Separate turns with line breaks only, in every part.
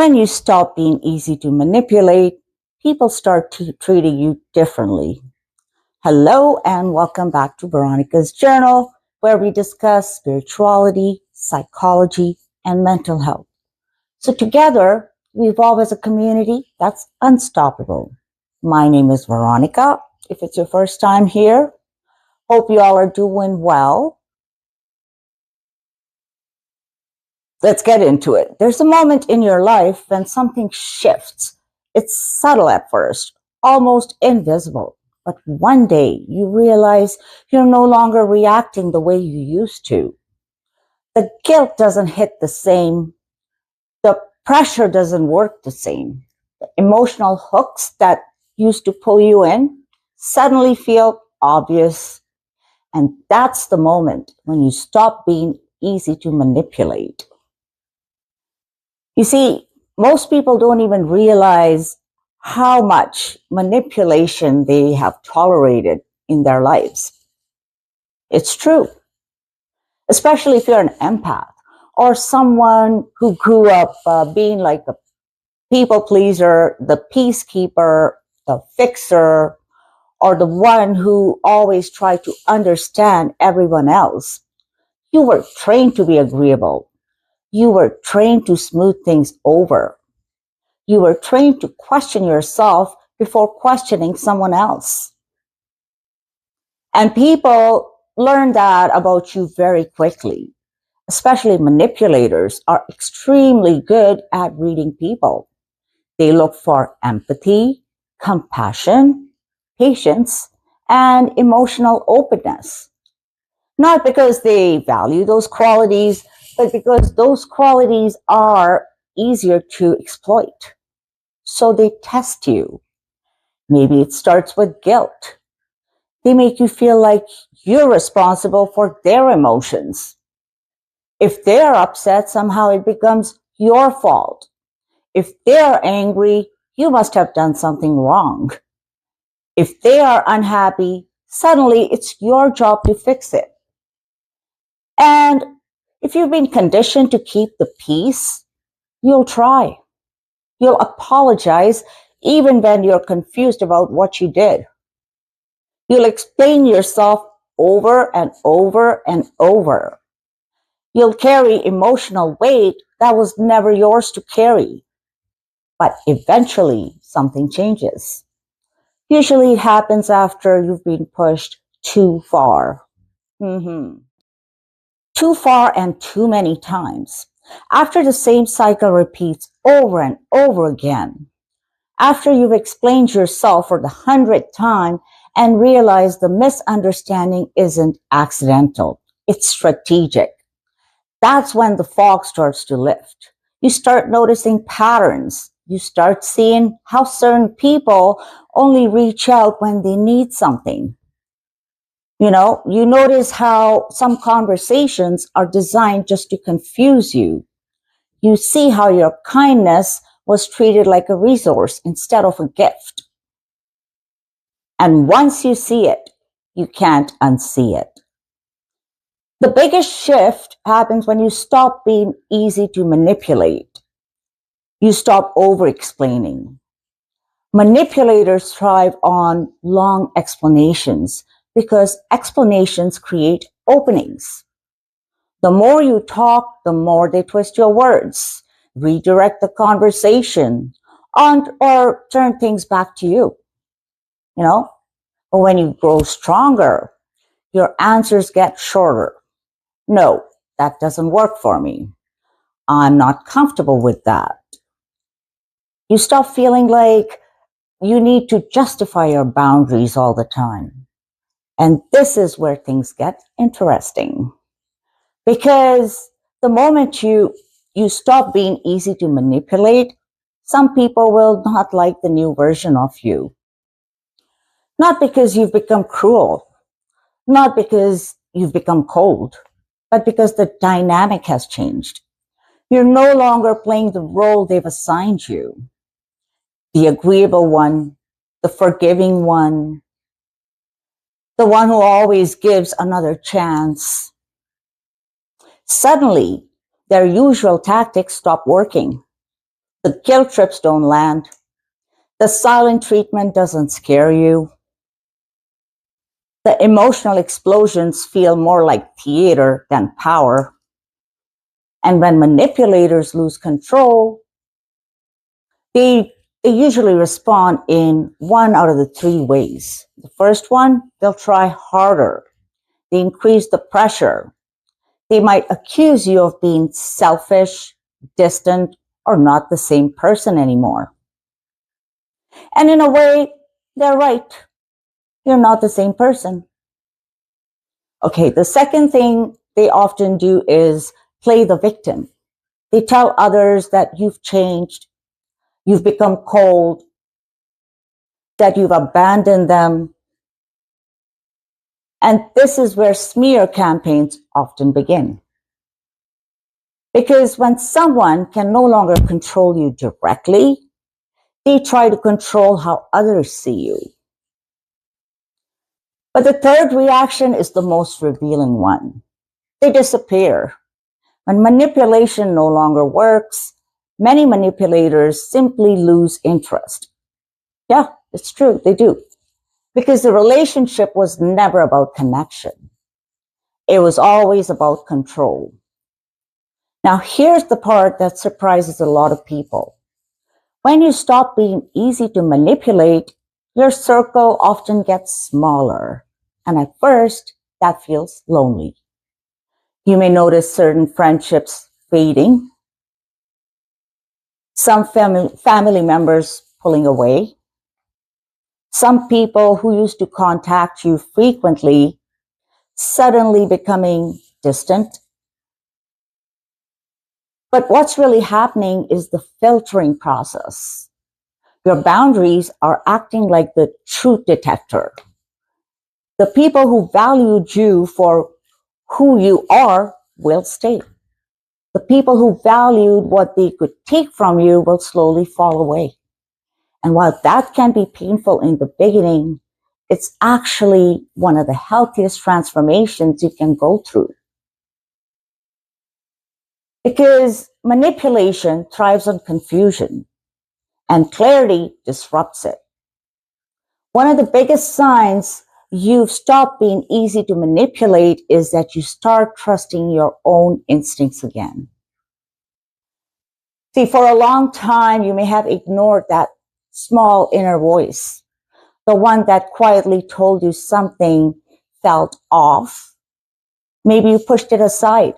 When you stop being easy to manipulate, people start treating you differently. Hello and welcome back to Veronica's Journal, where we discuss spirituality, psychology, and mental health. So together, we evolve as a community that's unstoppable. My name is Veronica. If it's your first time here, hope you all are doing well. Let's get into it. There's a moment in your life when something shifts. It's subtle at first, almost invisible. But one day you realize you're no longer reacting the way you used to. The guilt doesn't hit the same. The pressure doesn't work the same. The emotional hooks that used to pull you in suddenly feel obvious. And that's the moment when you stop being easy to manipulate. You see, most people don't even realize how much manipulation they have tolerated in their lives. It's true, especially if you're an empath or someone who grew up being like a people pleaser, the peacekeeper, the fixer, or the one who always tried to understand everyone else. You were trained to be agreeable. You were trained to smooth things over. You were trained to question yourself before questioning someone else. And people learn that about you very quickly. Especially manipulators are extremely good at reading people. They look for empathy, compassion, patience, and emotional openness. Not because they value those qualities, but because those qualities are easier to exploit. So they test you. Maybe it starts with guilt. They make you feel like you're responsible for their emotions. If they're upset, somehow it becomes your fault. If they're angry, you must have done something wrong. If they are unhappy, suddenly it's your job to fix it. And if you've been conditioned to keep the peace, you'll try. You'll apologize even when you're confused about what you did. You'll explain yourself over and over and over. You'll carry emotional weight that was never yours to carry. But eventually, something changes. Usually it happens after you've been pushed too far. Too far and too many times. After the same cycle repeats over and over again. After you've explained yourself for the 100th time and realize the misunderstanding isn't accidental, it's strategic. That's when the fog starts to lift. You start noticing patterns. You start seeing how certain people only reach out when they need something. You notice how some conversations are designed just to confuse you. You see how your kindness was treated like a resource instead of a gift. And once you see it, you can't unsee it. The biggest shift happens when you stop being easy to manipulate. You stop over-explaining. Manipulators thrive on long explanations because explanations create openings. The more you talk, the more they twist your words, redirect the conversation, or turn things back to you. But when you grow stronger, your answers get shorter. No, that doesn't work for me. I'm not comfortable with that. You stop feeling like you need to justify your boundaries all the time. And this is where things get interesting. Because the moment you stop being easy to manipulate, some people will not like the new version of you. Not because you've become cruel, not because you've become cold, but because the dynamic has changed. You're no longer playing the role they've assigned you. The agreeable one, the forgiving one, the one who always gives another chance. Suddenly, their usual tactics stop working. The guilt trips don't land. The silent treatment doesn't scare you. The emotional explosions feel more like theater than power. And when manipulators lose control, they usually respond in one out of the three ways. The first one, they'll try harder. They increase the pressure. They might accuse you of being selfish, distant, or not the same person anymore. And in a way, they're right. You're not the same person. Okay, the second thing they often do is play the victim. They tell others that you've changed, you've become cold, that you've abandoned them. And this is where smear campaigns often begin. Because when someone can no longer control you directly, they try to control how others see you. But the third reaction is the most revealing one. They disappear. When manipulation no longer works, many manipulators simply lose interest. Yeah, it's true, they do. Because the relationship was never about connection. It was always about control. Now, here's the part that surprises a lot of people. When you stop being easy to manipulate, your circle often gets smaller. And at first, that feels lonely. You may notice certain friendships fading, some family members pulling away, some people who used to contact you frequently suddenly becoming distant. But what's really happening is the filtering process. Your boundaries are acting like the truth detector. The people who valued you for who you are will stay. The people who valued what they could take from you will slowly fall away. And while that can be painful in the beginning, it's actually one of the healthiest transformations you can go through. Because manipulation thrives on confusion, and clarity disrupts it. One of the biggest signs you've stopped being easy to manipulate is that you start trusting your own instincts again. See, for a long time, you may have ignored that small inner voice, the one that quietly told you something felt off. Maybe you pushed it aside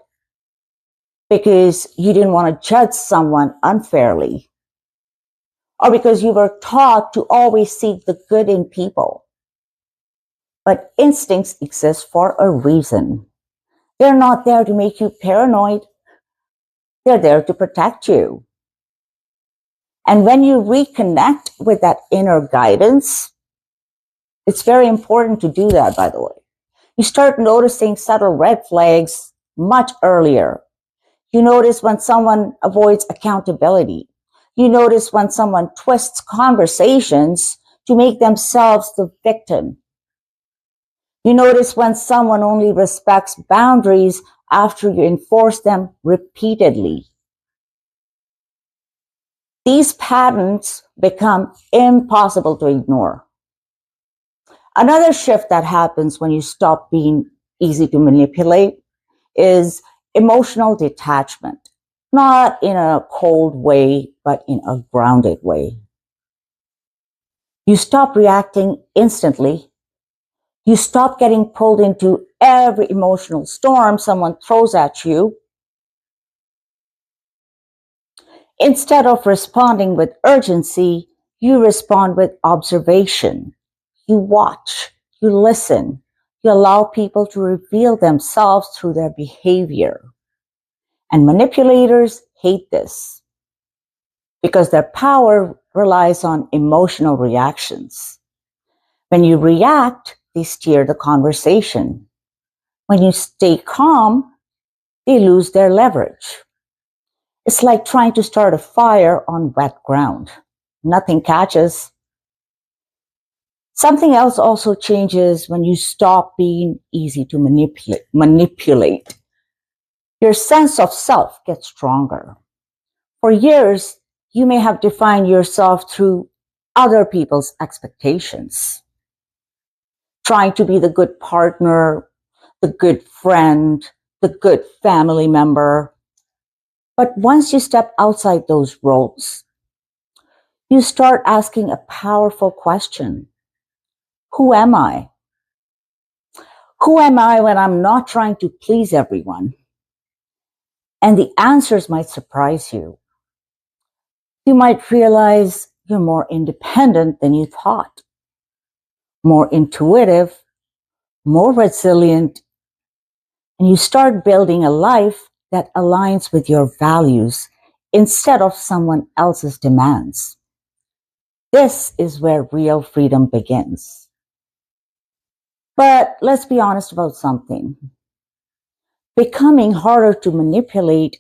because you didn't want to judge someone unfairly, or because you were taught to always seek the good in people. But instincts exist for a reason. They're not there to make you paranoid. They're there to protect you. And when you reconnect with that inner guidance, it's very important to do that, by the way. You start noticing subtle red flags much earlier. You notice when someone avoids accountability. You notice when someone twists conversations to make themselves the victim. You notice when someone only respects boundaries after you enforce them repeatedly. These patterns become impossible to ignore. Another shift that happens when you stop being easy to manipulate is emotional detachment. Not in a cold way, but in a grounded way. You stop reacting instantly. You stop getting pulled into every emotional storm someone throws at you. Instead of responding with urgency, you respond with observation. You watch, you listen, you allow people to reveal themselves through their behavior. And manipulators hate this because their power relies on emotional reactions. When you react, they steer the conversation. When you stay calm, they lose their leverage. It's like trying to start a fire on wet ground. Nothing catches. Something else also changes when you stop being easy to manipulate. Your sense of self gets stronger. For years, you may have defined yourself through other people's expectations, trying to be the good partner, the good friend, the good family member. But once you step outside those roles, you start asking a powerful question. Who am I? Who am I when I'm not trying to please everyone? And the answers might surprise you. You might realize you're more independent than you thought, more intuitive, more resilient, and you start building a life that aligns with your values instead of someone else's demands. This is where real freedom begins. But let's be honest about something. Becoming harder to manipulate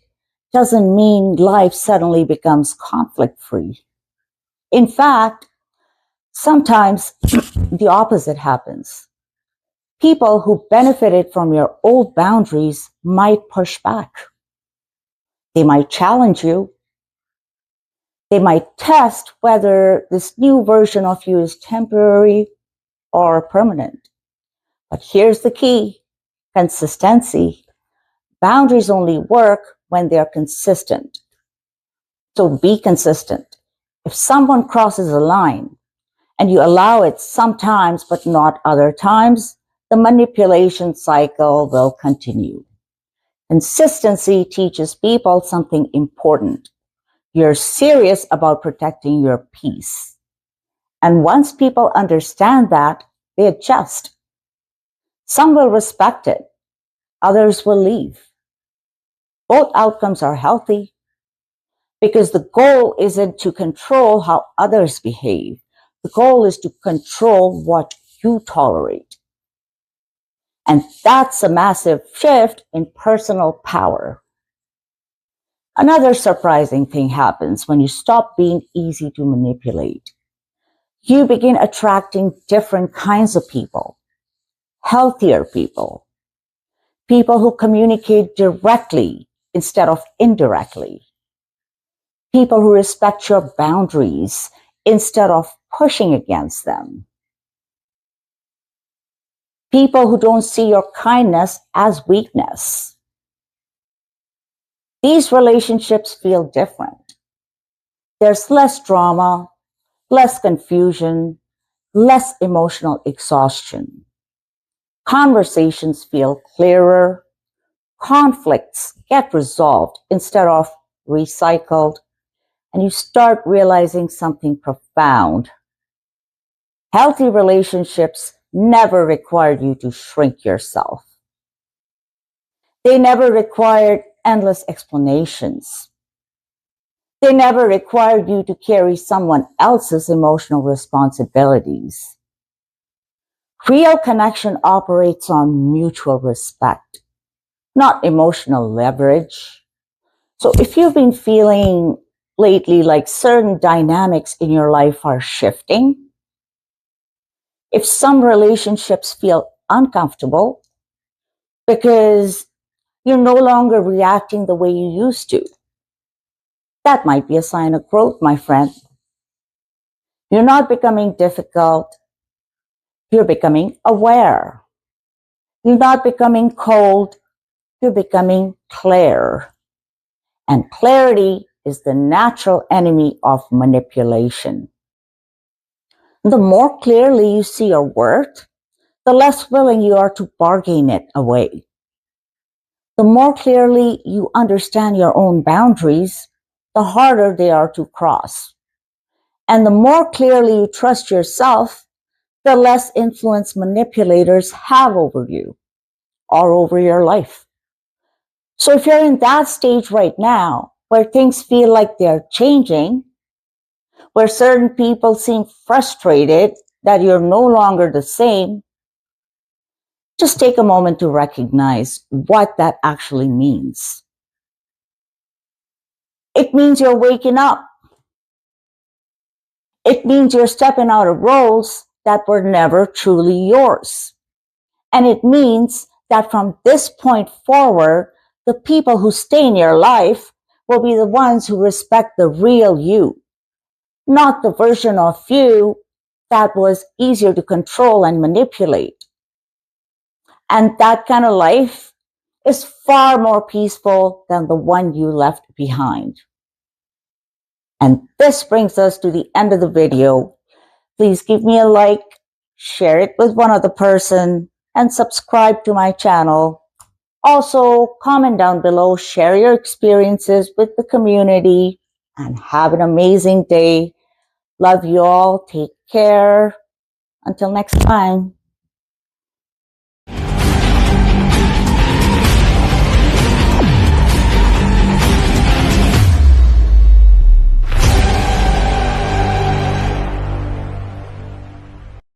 doesn't mean life suddenly becomes conflict-free. In fact, sometimes the opposite happens. People who benefited from your old boundaries might push back. They might challenge you. They might test whether this new version of you is temporary or permanent. But here's the key: consistency. Boundaries only work when they're consistent. So be consistent. If someone crosses a line and you allow it sometimes but not other times, the manipulation cycle will continue. Consistency teaches people something important. You're serious about protecting your peace. And once people understand that, they adjust. Some will respect it. Others will leave. Both outcomes are healthy because the goal isn't to control how others behave. The goal is to control what you tolerate. And that's a massive shift in personal power. Another surprising thing happens when you stop being easy to manipulate. You begin attracting different kinds of people, healthier people, people who communicate directly instead of indirectly, people who respect your boundaries instead of pushing against them, people who don't see your kindness as weakness. These relationships feel different. There's less drama, less confusion, less emotional exhaustion. Conversations feel clearer. Conflicts get resolved instead of recycled. And you start realizing something profound. Healthy relationships never required you to shrink yourself. They never required endless explanations. They never required you to carry someone else's emotional responsibilities. Real connection operates on mutual respect, not emotional leverage. So if you've been feeling lately like certain dynamics in your life are shifting, if some relationships feel uncomfortable because you're no longer reacting the way you used to, that might be a sign of growth, my friend. You're not becoming difficult. You're becoming aware. You're not becoming cold. You're becoming clear. And clarity is the natural enemy of manipulation. The more clearly you see your worth, the less willing you are to bargain it away. The more clearly you understand your own boundaries, the harder they are to cross. And the more clearly you trust yourself, the less influence manipulators have over you or over your life. So if you're in that stage right now, where things feel like they're changing, where certain people seem frustrated that you're no longer the same, just take a moment to recognize what that actually means. It means you're waking up. It means you're stepping out of roles that were never truly yours. And it means that from this point forward, the people who stay in your life will be the ones who respect the real you, not the version of you that was easier to control and manipulate. And that kind of life is far more peaceful than the one you left behind. And this brings us to the end of the video. Please give me a like, share it with one other person, and subscribe to my channel. Also, comment down below, share your experiences with the community, and have an amazing day. Love you all. Take care. Until next time.